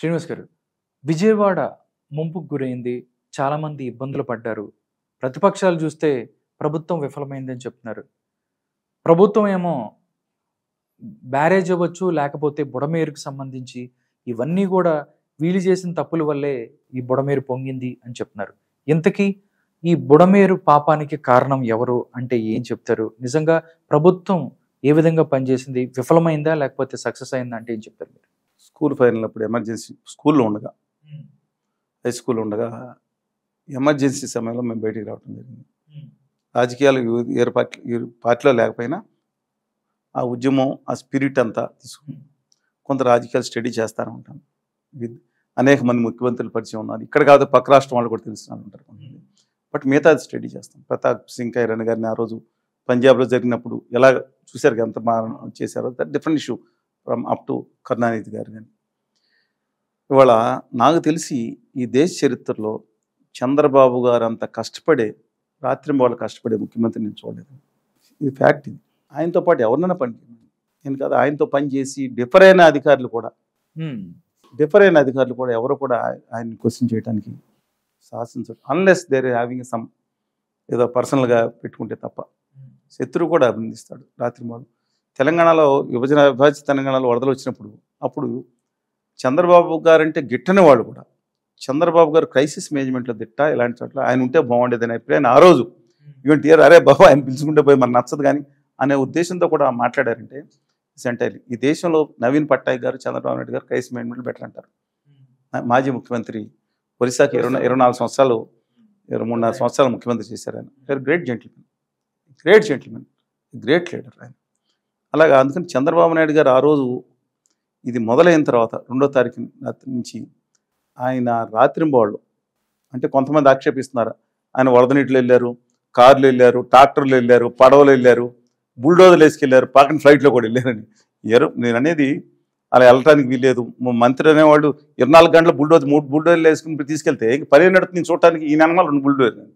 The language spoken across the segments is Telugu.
శ్రీనివాస్ గారు, విజయవాడ ముంపుకు గురైంది. చాలామంది ఇబ్బందులు పడ్డారు. ప్రతిపక్షాలు చూస్తే ప్రభుత్వం విఫలమైందని చెప్తున్నారు. ప్రభుత్వం ఏమో బ్యారేజ్ అవ్వచ్చు, లేకపోతే బుడమేరుకు సంబంధించి ఇవన్నీ కూడా వీళ్ళు చేసిన తప్పుల వల్లే ఈ బుడమేరు పొంగింది అని చెప్తున్నారు. ఇంతకీ ఈ బుడమేరు పాపానికి కారణం ఎవరు అంటే ఏం చెప్తారు? నిజంగా ప్రభుత్వం ఏ విధంగా పనిచేసింది? విఫలమైందా లేకపోతే సక్సెస్ అయిందా అంటే ఏం చెప్తారు మీరు? స్కూల్ ఫైనల్ అప్పుడు ఎమర్జెన్సీ స్కూల్లో ఉండగా, హై స్కూల్లో ఉండగా ఎమర్జెన్సీ సమయంలో మేము బయటికి రావడం జరిగింది. రాజకీయాలు ఏ పార్టీలో లేకపోయినా ఆ ఉద్యమం, ఆ స్పిరిట్ అంతా తీసుకుని కొంత రాజకీయాలు స్టడీ చేస్తూనే ఉంటాను. అనేక మంది ముఖ్యమంత్రులు పరిచయం ఉన్నారు. ఇక్కడ కాదు, పక్క రాష్ట్రం వాళ్ళు కూడా తెలుస్తున్నారు ఉంటారు. బట్ మిగతా స్టడీ చేస్తాం. ప్రతాప్ సింగ్ కైరన్ గారిని ఆ రోజు పంజాబ్లో జరిగినప్పుడు ఎలా చూశారు, ఎంత బాగా చేశారో, that different issue from up to Karunanidhi గారు. కానీ ఇవాళ నాకు తెలిసి ఈ దేశ చరిత్రలో చంద్రబాబు గారు అంత కష్టపడే, రాత్రింబవళ్ళు కష్టపడే ముఖ్యమంత్రి నేను చూడలేదు. ఇది ఫ్యాక్ట్. ఇది ఆయనతో పాటు ఎవరినైనా పని నేను కాదు, ఆయనతో పనిచేసి డిఫర్ అయిన అధికారులు కూడా ఎవరు కూడా ఆయన్ని క్వశ్చన్ చేయడానికి సాహసించరు. అన్లెస్ దేర్ హ్యావింగ్ సమ్ ఏదో పర్సనల్గా పెట్టుకుంటే తప్ప. శత్రువు కూడా అభినందిస్తాడు రాత్రింబవళ్ళు. తెలంగాణలో విభజిత తెలంగాణలో వరదలు వచ్చినప్పుడు అప్పుడు చంద్రబాబు గారు అంటే గిట్టని వాళ్ళు కూడా, చంద్రబాబు గారు క్రైసిస్ మేనేజ్మెంట్లో దిట్ట, ఇలాంటి చోట్ల ఆయన ఉంటే బాగుండేదని అభిప్రాయం ఆ రోజు ఈవెంట్ ఇయర్, అరే బాబు ఆయన పిలుచుకుంటే పోయి మనకు నచ్చదు కానీ అనే ఉద్దేశంతో కూడా మాట్లాడారంటే సెంటైల్. ఈ దేశంలో నవీన్ పట్నాయక్ గారు, చంద్రబాబు నాయుడు గారు క్రైసిస్ మేనేజ్మెంట్ బెటర్ అంటారు. మాజీ ముఖ్యమంత్రి ఒరిస్సాకి 24 సంవత్సరాలు 23.5 సంవత్సరాలు ముఖ్యమంత్రి చేశారు ఆయన. గ్రేట్ జెంటిల్మెన్, గ్రేట్ లీడర్ ఆయన. అలాగా అందుకని చంద్రబాబు నాయుడు గారు ఆ రోజు ఇది మొదలైన తర్వాత 2వ తారీఖు నుంచి ఆయన రాత్రింబవళ్ళు, అంటే కొంతమంది ఆక్షేపిస్తున్నారు, ఆయన వరద నీటిలో వెళ్ళారు, కార్లు వెళ్ళారు, ట్రాక్టర్లు వెళ్ళారు, పడవలు వెళ్ళారు, బుల్డోజర్లు వేసుకెళ్ళారు, పక్కన ఫ్లైట్లో కూడా వెళ్ళారని. నేను అనేది అలా వెళ్ళటానికి వీల్లేదు. మంత్రి అనేవాళ్ళు 24 గంటల బుల్డోజర్ 3 బుల్డోజర్లు వేసుకుని తీసుకెళ్తే 15 నడుతుంది చూడటానికి, ఈ నెలలు 2 బుల్డోజర్లు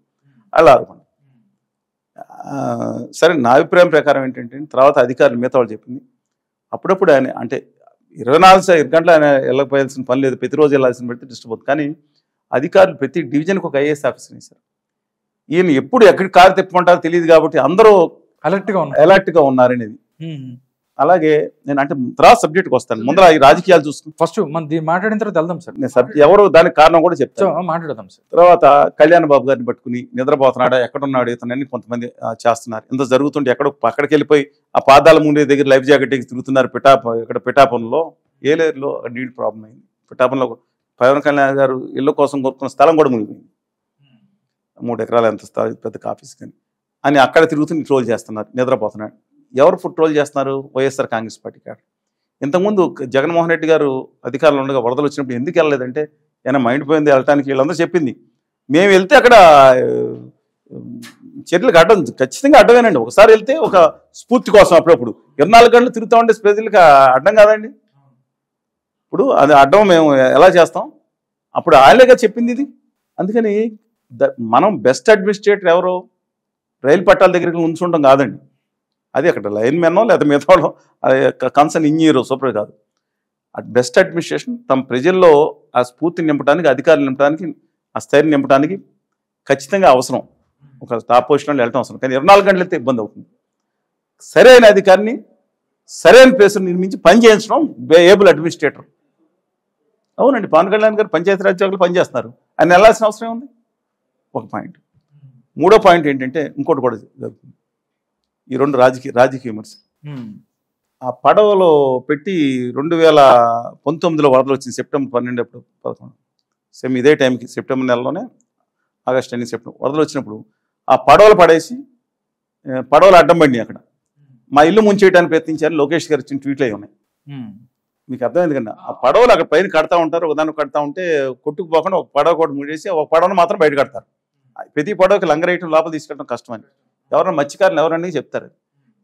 అలా అనుకోండి. సరే, నా అభిప్రాయం ప్రకారం ఏంటంటే తర్వాత అధికారులు మిగతా వాళ్ళు చెప్పింది, అప్పుడప్పుడు ఆయన అంటే 24 గంటలు ఆయన వెళ్ళకపోయాల్సిన పని లేదు, ప్రతిరోజు వెళ్ళాల్సిన పెడితే డిస్టర్బ్ అవుతుంది. కానీ అధికారులు ప్రతి డివిజన్కి ఒక ఐఏఎస్ ఆఫీసర్ వేశారు. ఈయన ఎప్పుడు ఎక్కడికి కారు తిప్పమంటారో తెలియదు కాబట్టి అందరూ అలర్ట్గా ఉన్నారనేది. అలాగే నేను అంటే తర్వాత సబ్జెక్ట్కి వస్తాను, ముందర ఈ రాజకీయాలు చూసుకుని ఫస్ట్ మనం మాట్లాడిన తర్వాత వెళ్దాం సార్. నేను ఎవరు దానికి కారణం కూడా చెప్తాను, మాట్లాడదాం సార్. తర్వాత కళ్యాణ్ బాబు గారిని పట్టుకుని నిద్రపోతున్నాడా, ఎక్కడున్నాడు ఇతనని కొంతమంది చేస్తున్నారు. ఇంత జరుగుతుంటే అక్కడికి వెళ్ళిపోయి ఆ పాదాల ముందే దగ్గర లైఫ్ జాకెట్ తిరుగుతున్నారు. ఇక్కడ పిఠాపురంలో ఏలేరులో నీటి ప్రాబ్లం అయింది. పిఠాపురంలో పవన్ కళ్యాణ్ గారు ఇళ్ళ కోసం కొనుక్కున్న స్థలం కూడా మునిగిపోయింది. 3 ఎకరాలు ఎంత స్థలం, పెద్ద ఆఫీస్ కానీ అని అక్కడ తిరుగుతుని ట్రోల్ చేస్తున్నారు, నిద్రపోతున్నాడు. ఎవరు ట్రోల్ చేస్తున్నారు? వైఎస్ఆర్ కాంగ్రెస్ పార్టీ కాదు. ఇంతకుముందు జగన్మోహన్ రెడ్డి గారు అధికారంలో ఉండగా వరదలు వచ్చినప్పుడు ఎందుకు వెళ్ళలేదంటే ఏమైనా మైండ్ పోయింది వెళ్ళటానికి, వీళ్ళందరూ చెప్పింది మేము వెళ్తే అక్కడ చర్యలకు అడ్డం, ఖచ్చితంగా అడ్డమేనండి. ఒకసారి వెళ్తే ఒక స్ఫూర్తి కోసం, అప్పుడప్పుడు 24 గంటలు తిరుగుతూ ఉంటే ప్రజలకు అడ్డం కాదండి. ఇప్పుడు అది అడ్డం మేము ఎలా చేస్తాం? అప్పుడు ఆయనగా చెప్పింది ఇది. అందుకని మనం బెస్ట్ అడ్మినిస్ట్రేటర్ ఎవరో రైలు పట్టాల దగ్గరికి ఉంచుంటాం కాదండి, అది అక్కడ లైన్ మెన్నో లేదా మిగతా కన్సర్న్ ఇంజనీర్ సూపర్ కాదు. బెస్ట్ అడ్మినిస్ట్రేషన్ తమ ప్రజల్లో ఆ స్ఫూర్తిని నింపడానికి, అధికారులు నింపడానికి, ఆ స్థైర్యం నింపడానికి ఖచ్చితంగా అవసరం. ఒక టాప్ పొజిషన్లో వెళ్ళటం అవసరం. కానీ 24 గంటలు అయితే ఇబ్బంది అవుతుంది. సరైన అధికారిని సరైన ప్లేస్ని నిర్మించి పని చేయించడం ఏబుల్ అడ్మినిస్ట్రేటర్. అవునండి, పవన్ కళ్యాణ్ గారు పంచాయతీరాజ్ శాఖలో పనిచేస్తున్నారు, ఆయన వెళ్ళాల్సిన అవసరం ఉంది. ఒక పాయింట్. 3వ పాయింట్ ఏంటంటే ఇంకోటి కూడా జరుగుతుంది, ఈ 2 రాజకీయ విమర్శలు. ఆ పడవలో పెట్టి 2019లో వరదలు వచ్చింది, సెప్టెంబర్ 12 అప్పుడు 11 సేమ్ ఇదే టైంకి, సెప్టెంబర్ నెలలోనే, ఆగస్ట్ ఎండింగ్ సెప్టెంబర్ వరదలు వచ్చినప్పుడు ఆ పడవలు పడేసి పడవలు అడ్డం పడినాయి. అక్కడ మా ఇల్లు ముంచేయడానికి ప్రయత్నించారు, లోకేష్ గారు ఇచ్చిన ట్వీట్లు అవి ఉన్నాయి. మీకు అర్థమైంది కన్నా, ఆ పడవలు అక్కడ పైన కడతా ఉంటారు, ఒకదాన్ని కడతా ఉంటే కొట్టుకుపోకుండా ఒక పడవ కూడా ముడేసి ఒక పడవను మాత్రం బయట కడతారు. ప్రతి పడవకి లంగరేయటం, లోపల తీసుకెళ్ళడం కష్టమని ఎవరైనా మత్స్యకారులు ఎవరని చెప్తారు.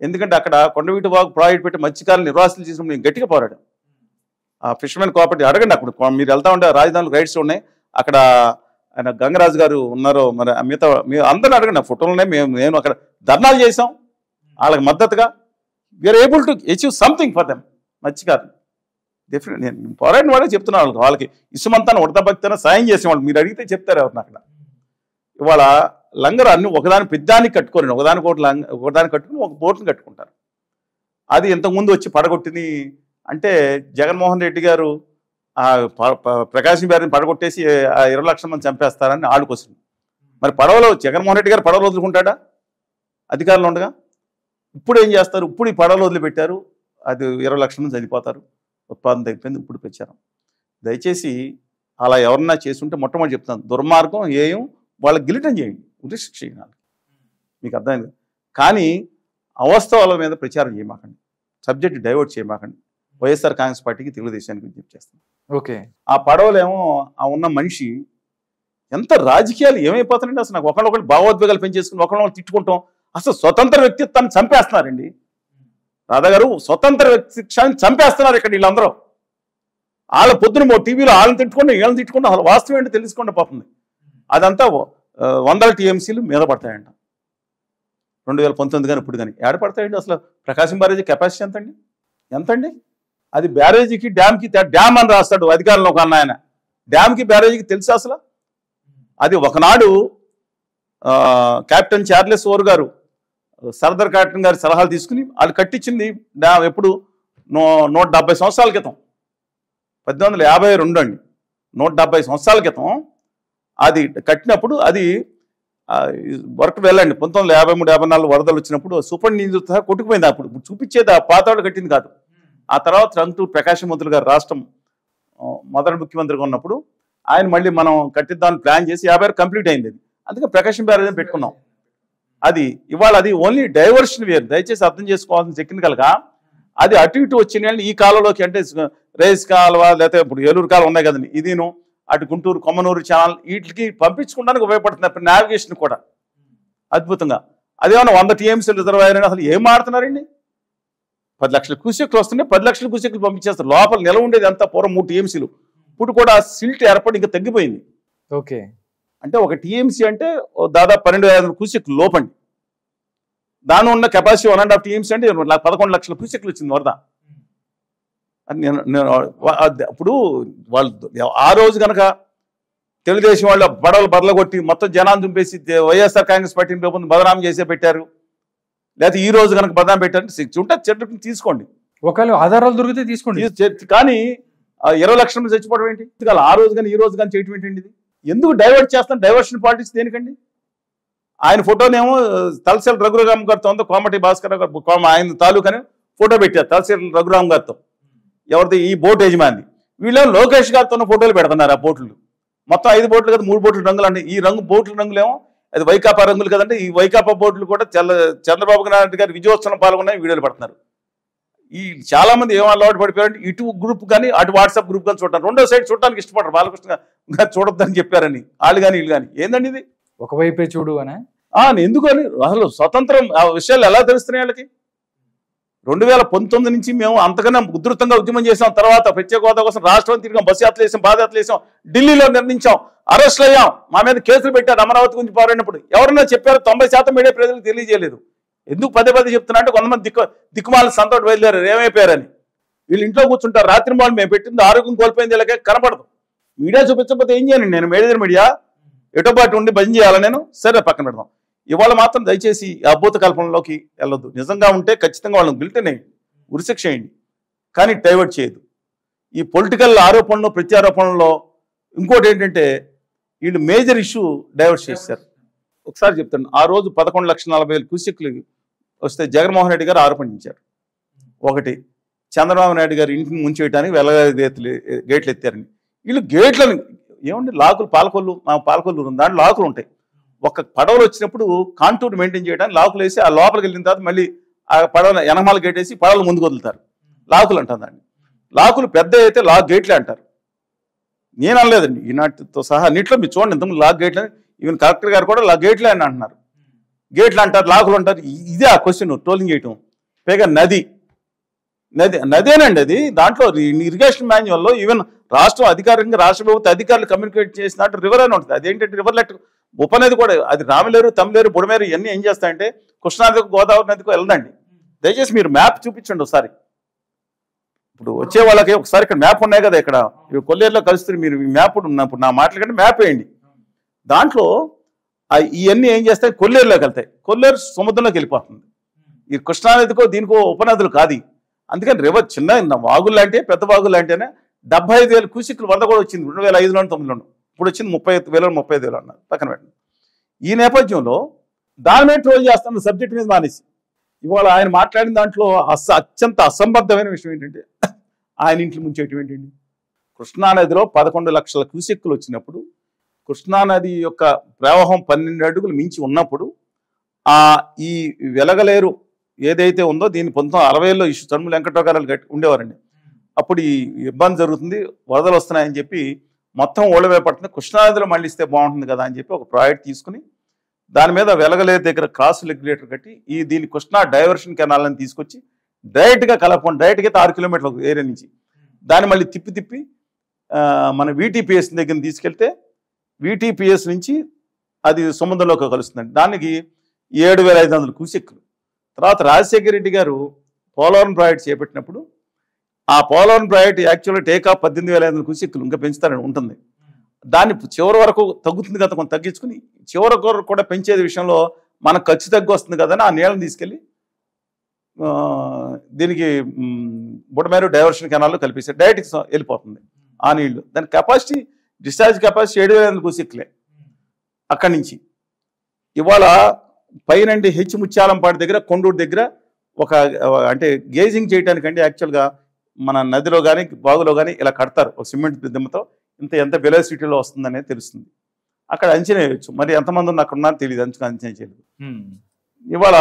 ఎందుకంటే అక్కడ కొండవీటి వాగు ప్రాజెక్ట్ పెట్టి మత్స్యకారులు నిర్వాసితులు చేసినప్పుడు నేను గట్టిగా పోరాడు. ఆ ఫిషర్మెన్ కోఆపరేటివ్ అడగండి, అప్పుడు మీరు వెళ్తా ఉంటే రాజధానిలో రైడ్స్ ఉన్నాయి, అక్కడ ఆయన గంగరాజు గారు ఉన్నారో మరి మిగతా అందరిని అడగండి, ఆ ఫోటోలు ఉన్నాయి. నేను అక్కడ ధర్నాలు చేసాం వాళ్ళకి మద్దతుగా. We're able to achieve something for them. మత్స్యకారులు డెఫినెట్ నేను పోరాడిన వాడే చెప్తున్నాను వాళ్ళకి ఇసుమంతాను ఉడతభక్తిన సాయం చేసేవాళ్ళు. మీరు అడిగితే చెప్తారు ఎవరిని అక్కడ. ఇవాళ లంగర్ అన్ని ఒకదాని పెద్దానికి కట్టుకోరండి, ఒకదాని కట్టుకుని ఒక బోట్ని కట్టుకుంటారు. అది ఇంతకుముందు వచ్చి పడగొట్టింది అంటే జగన్మోహన్ రెడ్డి గారు ప్రకాశం గారిని పడగొట్టేసి 20 లక్షల మంది చంపేస్తారని ఆడుకొస్తుంది. మరి పడవలో జగన్మోహన్ రెడ్డి గారు పడవలు వదులుకుంటాడా అధికారులు ఉండగా? ఇప్పుడు ఏం చేస్తారు? ఇప్పుడు ఈ పడవలు వదిలిపెట్టారు, అది 20 లక్షల మంది చనిపోతారు, ఉత్పాదన తగ్గిపోయింది, ఇప్పుడు పెంచారు. దయచేసి అలా ఎవరన్నా చేసుంటే మొట్టమొదటి చెప్తాను, దుర్మార్గం ఏం వాళ్ళకి గిలిటం చేయండి, ఉరిశిక్ష చేయాలి. మీకు అర్థమైంది. కానీ అవాస్తవాల మీద ప్రచారం చేయమాకండి, సబ్జెక్ట్ డైవర్ట్ చేయమాకండి. వైఎస్ఆర్ కాంగ్రెస్ పార్టీకి తెలుగుదేశానికి విజ్ఞప్తి చేస్తాను. ఓకే, ఆ పడవలేమో ఆ ఉన్న మనిషి ఎంత రాజకీయాలు ఏమైపోతారండి అసలు. నాకు ఒకళ్ళొకళ్ళు భావోద్వేగాలు పెంచేసుకుని ఒకళ్ళొకళ్ళు తిట్టుకుంటాం. అసలు స్వతంత్ర వ్యక్తిత్వాన్ని చంపేస్తున్నారండి రాధా గారు, స్వతంత్ర వ్యక్తిత్వాన్ని చంపేస్తున్నారు ఇక్కడ వీళ్ళందరూ. వాళ్ళ పొద్దున టీవీలో వాళ్ళని తిట్టుకుంటే వీళ్ళని తిట్టుకుంటే అసలు వాస్తవం ఏంటో తెలుసుకోండి పాపంది. అదంతా 100 TMCలు మీద పడతాయంట 2019 కానీ ఇప్పుడు కానీ. ఏడ పడతాయండి అసలు? ప్రకాశం బ్యారేజీ కెపాసిటీ ఎంతండి? అది బ్యారేజీకి డ్యామ్కి డ్యామ్ అని రాస్తాడు అధికారంలో ఒక అన్న ఆయన. డ్యామ్కి బ్యారేజీకి తెలుసు అసలు? అది ఒకనాడు కెప్టెన్ చార్లెస్ ఓర్ గారు సర్దార్ కాటన్ గారి సలహాలు తీసుకుని వాళ్ళు కట్టించింది డ్యామ్ ఎప్పుడు 170 సంవత్సరాల క్రితం, 1852 అండి. 170 సంవత్సరాల క్రితం అది కట్టినప్పుడు అది వర్క్ వెళ్ళండి. 1953-54 వరదలు వచ్చినప్పుడు సూపరింటెండెంట్ కొట్టుకుపోయింది. అప్పుడు చూపించేది ఆ పాతవాడు కట్టింది కాదు. ఆ తర్వాత రంగూరు ప్రకాశం మంత్రులు గారు రాష్ట్రం మొదటి ముఖ్యమంత్రిగా ఉన్నప్పుడు ఆయన మళ్ళీ మనం కట్టిద్దామని ప్లాన్ చేసి 50 కంప్లీట్ అయింది. అది అందుకే ప్రకాశం బ్యారేజ్ పెట్టుకున్నాం. అది ఇవాళ అది ఓన్లీ డైవర్షన్ వేరు, దయచేసి అర్థం చేసుకోవాల్సిన టెక్నికల్గా. అది అటు ఇటు వచ్చిన ఈ కాలంలోకి అంటే రేస్ కాలువ లేకపోతే ఇప్పుడు ఏలూరు కాలువ ఉన్నాయి కదండి, ఇదిను అటు గుంటూరు కొమ్మనూరు ఛానల్ వీటికి పంపించుకోవడానికి ఉపయోగపడుతుంది నావిగేషన్ కూడా అద్భుతంగా. అదేమన్నా 100 TMC రిజర్వాయర్ అని అసలు ఏం ఆడుతున్నారండి? 10 లక్షల క్యూసెక్లు వస్తుంటే 10 లక్షల క్యూసెక్లు పంపించేస్తారు. లోపల నిల ఉండేది అంతా పూర్వం 3 TMCలు. ఇప్పుడు కూడా సిల్ట్ ఏర్పడి ఇంకా తగ్గిపోయింది. ఓకే, అంటే ఒక TMC అంటే దాదాపు 12,000 క్యూసెక్లు లోపండి. దాని ఉన్న కెపాసిటీ 1.5 TMC అంటే 11 లక్షల క్యూసెక్లు వచ్చింది వరద. ఇప్పుడు వాళ్ళు ఆ రోజు కనుక తెలుగుదేశం వాళ్ళు బడవలు బదలగొట్టి మొత్తం జనాన్ని చుంపేసి వైఎస్ఆర్ కాంగ్రెస్ పార్టీని బదనాం చేసే పెట్టారు, లేకపోతే ఈ రోజు కనుక బదనాం పెట్టారు ఉంటే చెట్టు తీసుకోండి, ఒకవేళ ఆధారాలు దొరికితే తీసుకోండి. కానీ 20 లక్షల మంది చచ్చిపోవడం ఏంటి? ఆ రోజు కానీ ఈ రోజు కానీ చేయటం ఏంటండి? ఇది ఎందుకు డైవర్ట్ చేస్తాం? డైవర్షన్ పాలిటిక్స్ దేనికండి? ఆయన ఫోటోనేమో తలసేల రఘురామ్ గారితో ఉందో, కోమటి భాస్కర్ గారు ఆయన తాలూకాని ఫోటో పెట్టారు తలసేల రఘురామ్ గారితో. ఎవరిది? ఈ బోట్ యజమాని. వీళ్ళేమో లోకేష్ గారితో ఫోటోలు పెడుతున్నారు. ఆ బోట్లు మొత్తం 5 బోట్లు కదా, 3 బోట్ల రంగులు అంటే ఈ బోట్ల రంగులేమో అది వైకాపా రంగులు కదంటే, ఈ వైకాపా బోట్లు కూడా చంద్రబాబు నాయుడు గారి విజయోత్సవం పాల్గొన్నాయి వీడియోలు పడుతున్నారు. ఈ చాలా మంది ఏమో అలవాటు పడిపోయారంటే ఇటు గ్రూప్ కానీ అటు వాట్సాప్ గ్రూప్ కానీ చూడటారు, రెండో సైడ్ చూడటానికి ఇష్టపడరు. బాలకృష్ణ గారు చూడొద్దని చెప్పారని వాళ్ళు కానీ వీళ్ళు కానీ. ఏందండి ఇది? ఒకవైపే చూడు అని ఎందుకని అసలు స్వతంత్రం ఆ విషయాలు ఎలా తెలుస్తున్నాయి వాళ్ళకి? 2019 నుంచి మేము అంతకన్నా ఉధృతంగా ఉద్యమం చేసాం. తర్వాత ప్రత్యేక హోదా కోసం రాష్ట్రం తిరిగాం, బస్సు యాత్రలు వేసాం, పాదయాత్రలు వేసాం, ఢిల్లీలో నిర్ణయించాం, అరెస్టులు అయ్యాం, మా మీద కేసులు పెట్టారు. అమరావతి గురించి పోరాడినప్పుడు ఎవరన్నా చెప్పారు? 90% మీడియా ప్రజలకు తెలియజేయలేదు. ఎందుకు పదే చెప్తున్నా అంటే కొంతమంది దిక్కుమాల సంతోటి బయలుదేరారు ఏమైపోయారని. వీళ్ళు ఇంట్లో కూర్చుంటారు, రాత్రి వాళ్ళు మేము పెట్టింది ఆరోగ్యం కోల్పోయింది ఇలాగే కనపడదు. మీడియా చూపించకపోతే ఏం చేయాలి? నేను మీడియా ఎటోపాటు ఉండి బంద్ చేయాలి నేను. సరే పక్కన పెడదాం. ఇవాళ మాత్రం దయచేసి అద్భుత కల్పనలోకి వెళ్ళొద్దు. నిజంగా ఉంటే ఖచ్చితంగా వాళ్ళని గిల్టనే ఉరిశిక్ష చేయండి, కానీ డైవర్ట్ చేయదు. ఈ పొలిటికల్ ఆరోపణలు ప్రత్యారోపణలో ఇంకోటి ఏంటంటే వీళ్ళు మేజర్ ఇష్యూ డైవర్ట్ చేశారు. ఒకసారి చెప్తాను, ఆ రోజు 11,40,000 క్యూసెక్లు వస్తే జగన్మోహన్ రెడ్డి గారు ఆరోపించారు. ఒకటి, చంద్రబాబు నాయుడు గారు ఇంటిని ముంచేయడానికి గేట్లు ఎత్తారని. వీళ్ళు గేట్లను ఏమండి లాకులు పాలకొల్లు దాంట్లో లాకులు ఉంటాయి. ఒక పడవలు వచ్చినప్పుడు కాంటూర్ మెయింటైన్ చేయడానికి లాకులు వేసి ఆ లోపలికి వెళ్ళిన తర్వాత మళ్ళీ ఆ పడవ ఎనమాల గేట్ వేసి పడవలు ముందుకు వదులుతారు. లాకులు అంటారు దాన్ని. లాకులు పెద్ద అయితే లాక్ గేట్లే అంటారు. నేను అనలేదండి, ఈనాటితో సహా అన్నింటిలో మీరు చూడండి ఇంతకుముందు లాక్ గేట్లని. ఈవెన్ కలెక్టర్ గారు కూడా లాక్ గేట్లే అని అంటున్నారు. గేట్లు అంటారు, లాకులు అంటారు. ఇదే ఆ క్వశ్చన్ ట్రోలింగ్ చేయటం. పైగా నదేనండి అది. దాంట్లో ఇరిగేషన్ మాన్యువల్లో ఈవెన్ రాష్ట్రం అధికారికంగా రాష్ట్ర ప్రభుత్వ అధికారులు కమ్యూనికేట్ చేసినట్టు రివర్ అని ఉంటుంది. అదేంటంటే రివర్లెట్ ఉపనది కూడా అది రామలేరు, తమిళేరు, బుడమేరు ఇవన్నీ ఏం చేస్తాయంటే కృష్ణానదికి గోదావరి నదికి వెళ్ళదండి. దయచేసి మీరు మ్యాప్ చూపించండి ఒకసారి. ఇప్పుడు వచ్చే వాళ్ళకి ఒకసారి ఇక్కడ మ్యాప్ ఉన్నాయి కదా, ఇక్కడ కొల్లేరులో కలుస్తుంది, మీరు మ్యాప్ ఉన్నప్పుడు నా మాటల కంటే మ్యాప్ వేయండి. దాంట్లో ఇవన్నీ ఏం చేస్తాయి, కొల్లేరులోకి వెళ్తాయి. కొల్లేరు సముద్రంలోకి వెళ్ళిపోతుంది. ఈ కృష్ణానదికో దీనికో ఉపనదులు కాదు. అందుకని రివర్ చిన్న వాగులు లాంటి పెద్ద వాగులు లాంటినే 75,000 క్యూసిక్లు వరద కూడా వచ్చింది 2005లో 9లో. ఇప్పుడు వచ్చింది 35,000 అన్నారు పక్కన పెట్టండి. ఈ నేపథ్యంలో దాని మీద ట్రోల్ చేస్తున్న సబ్జెక్ట్ మీద మానేసి ఇవాళ ఆయన మాట్లాడిన దాంట్లో అత్యంత అసంబద్ధమైన విషయం ఏంటంటే ఆయన ఇంట్లో ముంచేయటం ఏంటండి. కృష్ణానదిలో 11 లక్షల క్యూసెక్కులు వచ్చినప్పుడు, కృష్ణానది యొక్క ప్రవాహం 12 అడుగులు మించి ఉన్నప్పుడు ఈ వెలగలేరు ఏదైతే ఉందో దీన్ని 1960లో ఇష్యూ తణుముల వెంకటరావు గారు ఉండేవారండి. అప్పుడు ఈ ఇబ్బంది జరుగుతుంది, వరదలు వస్తున్నాయని చెప్పి మొత్తం ఓళ్ళవే పడుతుంది, కృష్ణానదిలో మళ్ళీ ఇస్తే బాగుంటుంది కదా అని చెప్పి ఒక ప్రాజెక్ట్ తీసుకుని దాని మీద వెలగలేరు దగ్గర క్రాస్ రెగ్యులేటర్ కట్టి దీని కృష్ణా డైవర్షన్ కెనాల్ అని తీసుకొచ్చి డైరెక్ట్గా కలపండి, డైరెక్ట్గా 6 కిలోమీటర్ల ఏరియా నుంచి దాన్ని మళ్ళీ తిప్పి మన VTPS దగ్గర తీసుకెళ్తే VTPS నుంచి అది సముద్రంలోకి కలుస్తుందండి. దానికి 7,500 క్యూసెక్కులు. తర్వాత రాజశేఖర రెడ్డి గారు పోలవరం ప్రాజెక్ట్ చేపట్టినప్పుడు ఆ పోలవరం ప్రాజెక్ట్ యాక్చువల్గా టేకాఫ్ 18,500 క్యూసెక్కులు ఇంకా పెంచుతారని ఉంటుంది. దాన్ని చివరి వరకు తగ్గుతుంది కదా, కొంత తగ్గించుకుని చివరి వరకు కూడా పెంచేది విషయంలో మనకు ఖర్చు తగ్గి వస్తుంది కదా అని ఆ నీళ్ళని తీసుకెళ్ళి దీనికి బుడమేరు డైవర్షన్ కెనాల్లో కలిపేసి డైరెక్ట్గా వెళ్ళిపోతుంది ఆ నీళ్లు. దాని కెపాసిటీ డిశ్చార్జ్ కెపాసిటీ 7,500 క్యూసెక్కులే. అక్కడి నుంచి ఇవాళ పైనండి ముత్యాలంపాడు దగ్గర కొండూరు దగ్గర అంటే గేజింగ్ చేయడానికండి యాక్చువల్గా మన నదిలో కానీ బాగులో కానీ ఇలా కడతారు ఒక సిమెంట్ దిమ్మతో, ఎంత వెలాసిటీలో వస్తుందనేది తెలుస్తుంది. అక్కడ అంచనా వేయచ్చు, మరి ఎంతమంది ఉన్న అక్కడ ఉన్నారో తెలియదు, అంచనా చేయలేదు. ఇవాళ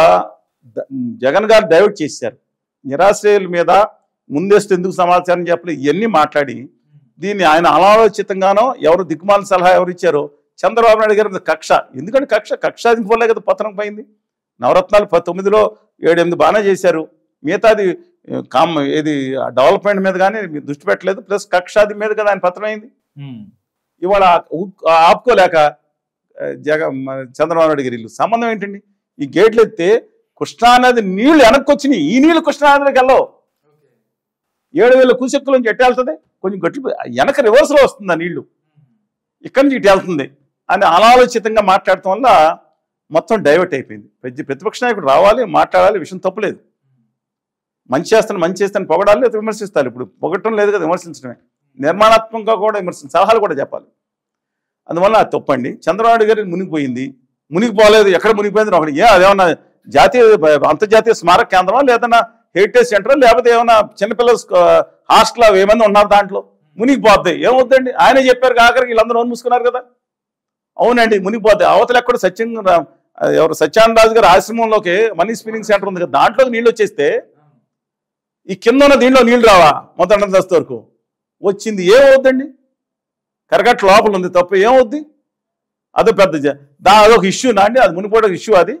జగన్ గారు డైవర్ట్ చేశారు, నిరాశ్రయుల మీద ముందస్తు ఎందుకు సమాచారం చెప్పలేదు, ఇవన్నీ మాట్లాడి దీన్ని ఆయన అనాలోచితంగానో ఎవరు దిక్కుమాల సలహా ఎవరు ఇచ్చారో చంద్రబాబు నాయుడు గారి కక్ష. ఎందుకంటే కక్షాదింపు వల్లే కదా పతనం పోయింది. నవరత్నాలు 9లో 7-8 బాగానే చేశారు, మిగతాది ఏది డెవలప్మెంట్ మీద కానీ దృష్టి పెట్టలేదు, ప్లస్ కక్షాది మీద కదా ఆయన పతనం అయింది. ఇవాళ ఆపుకోలేక చంద్రబాబు నాయుడు గారి ఇల్లు సంబంధం ఏంటండి. ఈ గేట్లు ఎత్తే కృష్ణానది నీళ్లు వెనక్కి వచ్చినాయి, ఈ నీళ్లు కృష్ణానదికి వెళ్ళవు. 7,000 క్యూసెక్కుల నుంచి ఎట్టు వెళ్తుంది, కొంచెం గట్లు వెనక రివర్స్లో వస్తుంది ఆ నీళ్లు, ఇక్కడి నుంచి ఇటు వెళ్తుంది అని అనాలోచితంగా మాట్లాడటం వల్ల మొత్తం డైవర్ట్ అయిపోయింది. ప్రతిపక్ష నాయకుడు రావాలి, మాట్లాడాలి, విషయం తప్పులేదు, మంచి చేస్తాను పొగడాలి లేదా విమర్శిస్తారు. ఇప్పుడు పొగట్టడం లేదు కదా, విమర్శించడమే, నిర్మాణాత్మకంగా కూడా సలహాలు కూడా చెప్పాలి. అందువల్ల అది తప్పండి. చంద్రబాబు గారి మునిగిపోలేదు, ఎక్కడ మునిగిపోయింది ఒకటి, అదేమన్నా అంతర్జాతీయ స్మారక కేంద్రమా, లేదన్నా హెరిటేజ్ సెంటర్, లేకపోతే ఏమన్నా చిన్నపిల్లల హాస్టల్ అవి ఏమన్నా ఉన్నారు దాంట్లో, మునిగిపోద్ది ఏమవుద్దండి. ఆయనే చెప్పారు, ఆఖరికి వీళ్ళందరూ నోరు మూసుకున్నారు కదా. అవునండి మునిగిపోద్ది. అవతల ఎక్కడ సత్యానంద రాజు గారి ఆశ్రమంలోకి మనీ స్పిన్నింగ్ సెంటర్ ఉంది కదా, దాంట్లోకి నీళ్ళు వచ్చేస్తే ఈ కింద ఉన్న దీంట్లో నీళ్ళు రావా మొత్తం దస్తు వరకు వచ్చింది, ఏమవుద్దండి. కరగట్ల లోపల ఉంది తప్ప ఏమవుద్ది. అదో పెద్ద అదొక ఇష్యూనా అండి, అది మునిగిపోవడం ఇష్యూ అది.